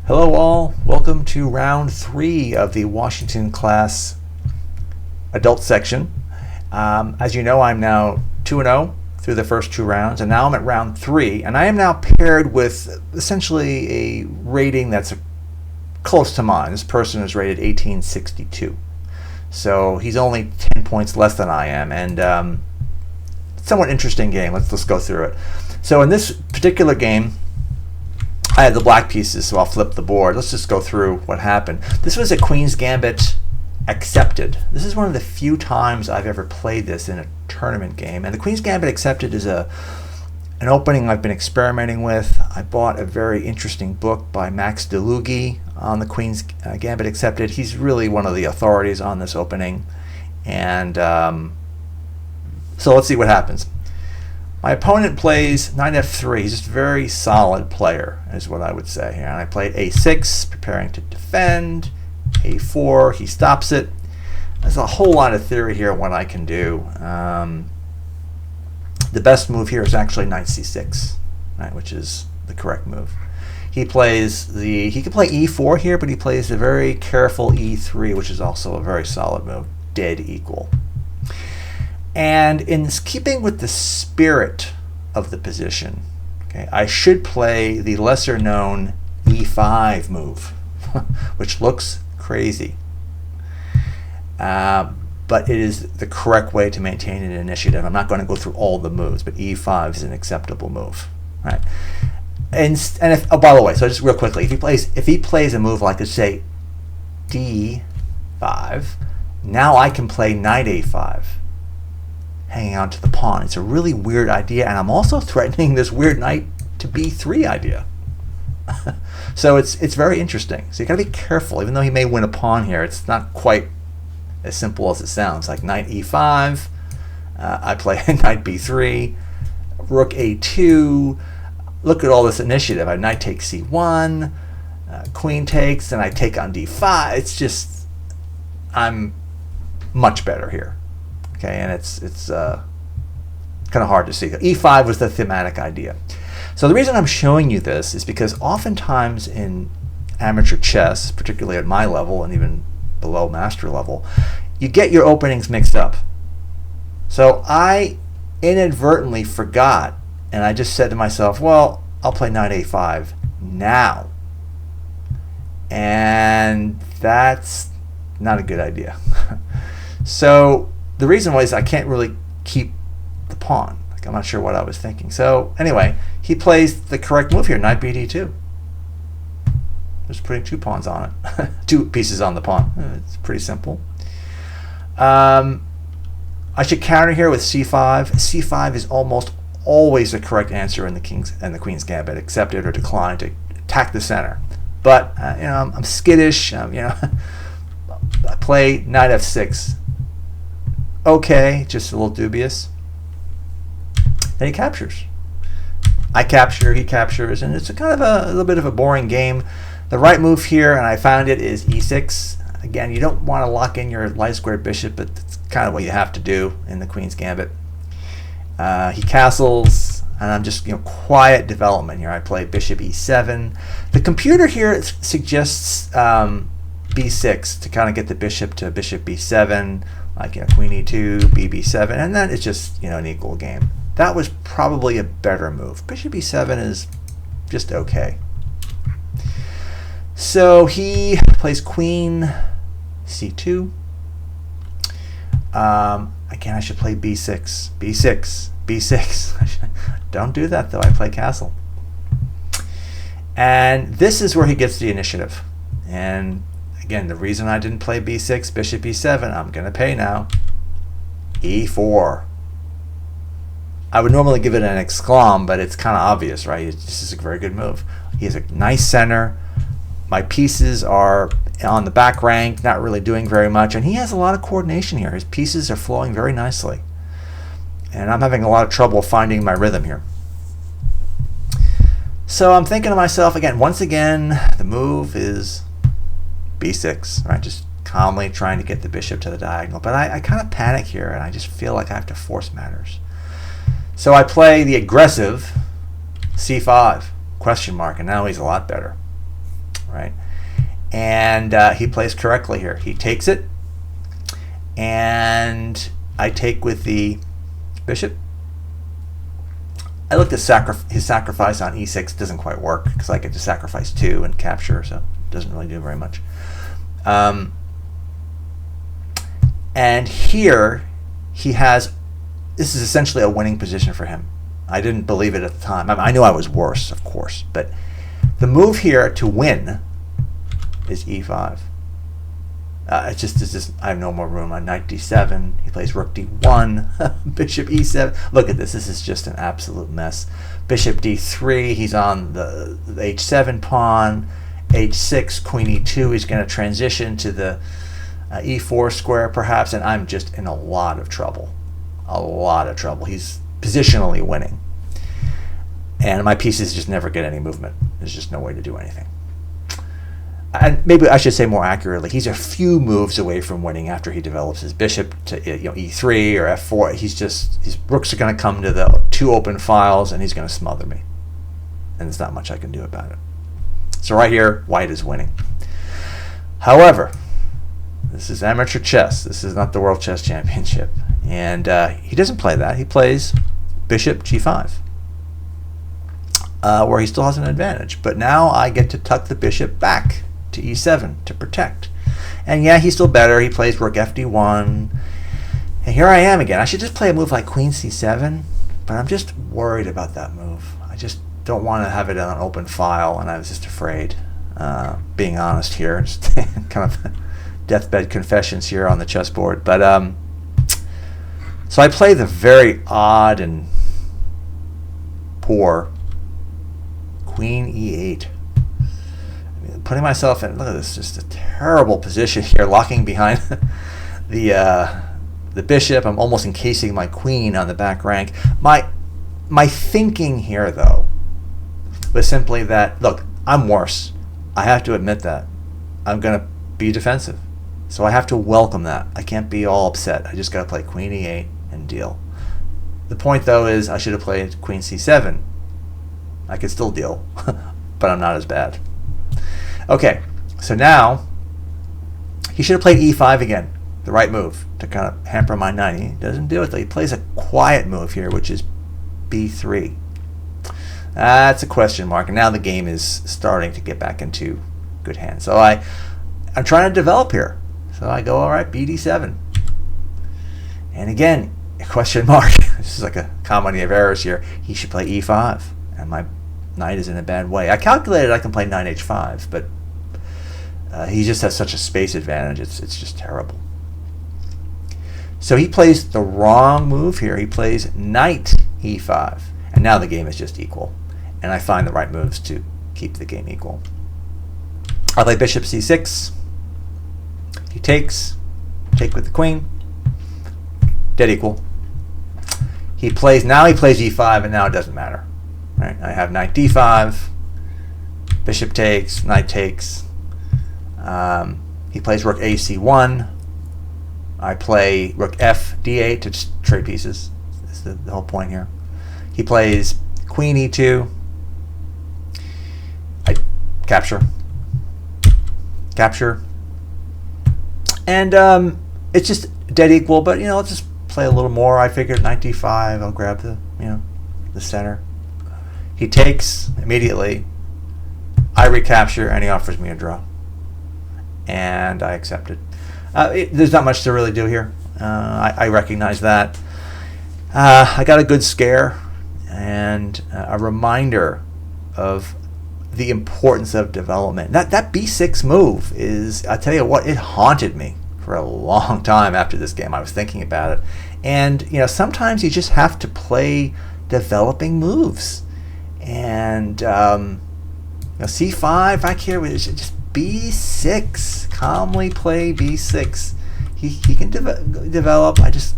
Hello all, welcome to round 3 of the Washington class adult section. As you know, I'm now 2-0 through the first 2 rounds, and now I'm at round 3, and I am now paired with essentially a rating that's close to mine. This person is rated 1862, so he's only 10 points less than I am, and somewhat interesting game. Let's go through it. So in this particular game, I had the black pieces, so I'll flip the board. Let's just go through what happened. This was a Queen's Gambit Accepted. This is one of the few times I've ever played this in a tournament game. And the Queen's Gambit Accepted is an opening I've been experimenting with. I bought a very interesting book by Max DeLugy on the Queen's Gambit Accepted. He's really one of the authorities on this opening. And so let's see what happens. My opponent plays knight f3. He's just a very solid player, is what I would say here. And I played a6, preparing to defend. a4, he stops it. There's a whole lot of theory here on what I can do. The best move here is actually knight c6, right, which is the correct move. He could play e4 here, but he plays a very careful e3, which is also a very solid move, dead equal. And in keeping with the spirit of the position, okay, I should play the lesser known e5 move, which looks crazy. But it is the correct way to maintain an initiative. I'm not going to go through all the moves, but e5 is an acceptable move, right? And if, oh, by the way, so just real quickly, if he plays a move like, let's say, d5, now I can play knight a5, hanging on to the pawn. It's a really weird idea, and I'm also threatening this weird knight to b3 idea. So it's very interesting. So you got to be careful. Even though he may win a pawn here, it's not quite as simple as it sounds. Like knight e5, I play knight b3, rook a2. Look at all this initiative. I knight takes c1, queen takes, then I take on d5. It's just, I'm much better here. Okay, and it's kind of hard to see. E5 was the thematic idea. So the reason I'm showing you this is because oftentimes in amateur chess, particularly at my level and even below master level, you get your openings mixed up. So I inadvertently forgot, and I just said to myself, well, I'll play knight a5 now. And that's not a good idea. So the reason was I can't really keep the pawn. Like, I'm not sure what I was thinking. So anyway, he plays the correct move here, knight bd2. Just putting 2 pawns on it, 2 pieces on the pawn. It's pretty simple. I should counter here with c5. c5 is almost always the correct answer in the Queen's Gambit, accepted or declined to attack the center. But I'm skittish. I play knight f6. Okay, just a little dubious. Then he captures. I capture, he captures, and it's a kind of a little bit of a boring game. The right move here, and I found it, is e6. Again, you don't want to lock in your light squared bishop, but it's kind of what you have to do in the Queen's Gambit. He castles, and I'm just quiet development here. I play bishop e7. The computer here suggests b6 to kind of get the bishop to bishop b7. Like queen e2, bb7, and then it's just an equal game. That was probably a better move. Bishop e7 is just okay. So he plays queen c2. Again, I should play b6, b6, b6. Don't do that though. I play castle, and this is where he gets the initiative. And again, the reason I didn't play b6, bishop e7, I'm going to pay now. e4. I would normally give it an exclam, but it's kind of obvious, right? This is a very good move. He has a nice center. My pieces are on the back rank, not really doing very much, and he has a lot of coordination here. His pieces are flowing very nicely. And I'm having a lot of trouble finding my rhythm here. So I'm thinking to myself, once again, the move is b6, right? Just calmly trying to get the bishop to the diagonal. But I kind of panic here, and I just feel like I have to force matters. So I play the aggressive c5, question mark, and now he's a lot better. right? And he plays correctly here. He takes it, and I take with the bishop. I looked at his sacrifice on e6. Doesn't quite work because I get to sacrifice 2 and capture, so it doesn't really do very much. And here he has, this is essentially a winning position for him. I didn't believe it at the time. I knew I was worse, of course, but the move here to win is e5. It's just I have no more room on knight d7. He plays rook d1, bishop e7. Look at this. This is just an absolute mess. Bishop d3. He's on the h7 pawn. h6, queen e2. He's going to transition to the e4 square perhaps, and I'm just in a lot of trouble. A lot of trouble. He's positionally winning. And my pieces just never get any movement. There's just no way to do anything. And maybe I should say more accurately, he's a few moves away from winning after he develops his bishop to e3 or f4. His rooks are going to come to the 2 open files, and he's going to smother me. And there's not much I can do about it. So right here, white is winning. However, this is amateur chess. This is not the World Chess Championship. And he doesn't play that. He plays bishop g5, where he still has an advantage. But now I get to tuck the bishop back to e7 to protect. And yeah, he's still better. He plays rook fd1. And here I am again. I should just play a move like queen c7, but I'm just worried about that move. I just don't want to have it on an open file, and I was just afraid. Being honest here, just kind of deathbed confessions here on the chessboard. But so I play the very odd and poor queen e8. Putting myself in, look at this, just a terrible position here, locking behind the bishop. I'm almost encasing my queen on the back rank. My thinking here, though, was simply that, look, I'm worse. I have to admit that. I'm going to be defensive. So I have to welcome that. I can't be all upset. I just got to play queen e8 and deal. The point, though, is I should have played queen c7. I could still deal, but I'm not as bad. Okay, so now he should have played e5 again, the right move to kind of hamper my knight. He doesn't do it, though. He plays a quiet move here, which is b3. That's a question mark, and now the game is starting to get back into good hands. So I'm trying to develop here. So I go, all right, bd7. And again, a question mark. This is like a comedy of errors here. He should play e5, and my knight is in a bad way. I calculated I can play knight h5, but he just has such a space advantage. It's just terrible. So he plays the wrong move here. He plays knight e5, and now the game is just equal. And I find the right moves to keep the game equal. I play bishop c6. He takes. Take with the queen. Dead equal. He plays e5, and now it doesn't matter. Right? I have knight d5. Bishop takes. Knight takes. He plays rook ac1. I play rook f d8 to just trade pieces. That's the whole point here. He plays queen e2. I capture. And it's just dead equal, but let's just play a little more. I figured knight d5. I'll grab the center. He takes immediately. I recapture, and he offers me a draw. And I accept it. There's not much to really do here. I recognize that. I got a good scare and a reminder of the importance of development. That b6 move is, I tell you what, it haunted me for a long time after this game. I was thinking about it. And, sometimes you just have to play developing moves. And c5, I care. Just b6. Calmly play b6. He can develop. I just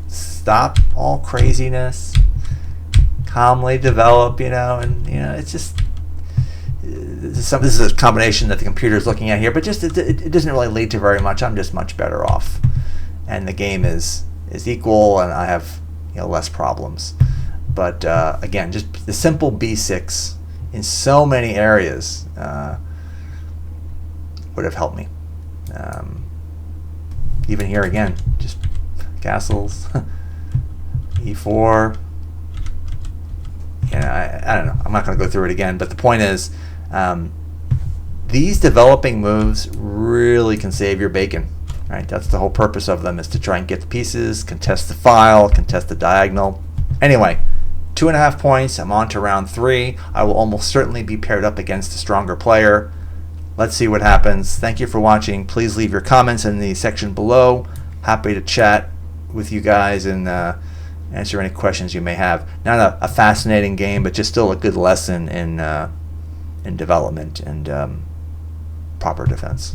stop all craziness. Calmly develop, and it's just this is a combination that the computer is looking at here, but just it doesn't really lead to very much. I'm just much better off, and the game is equal, and I have less problems. But again, just the simple b6 in so many areas would have helped me. Even here again, just castles, e4. I don't know. I'm not going to go through it again, but the point is, these developing moves really can save your bacon. Right? That's the whole purpose of them, is to try and get the pieces, contest the file, contest the diagonal. Anyway, 2.5 points. I'm on to round 3. I will almost certainly be paired up against a stronger player. Let's see what happens. Thank you for watching. Please leave your comments in the section below. Happy to chat with you guys and answer any questions you may have. Not a fascinating game, but just still a good lesson in development and proper defense.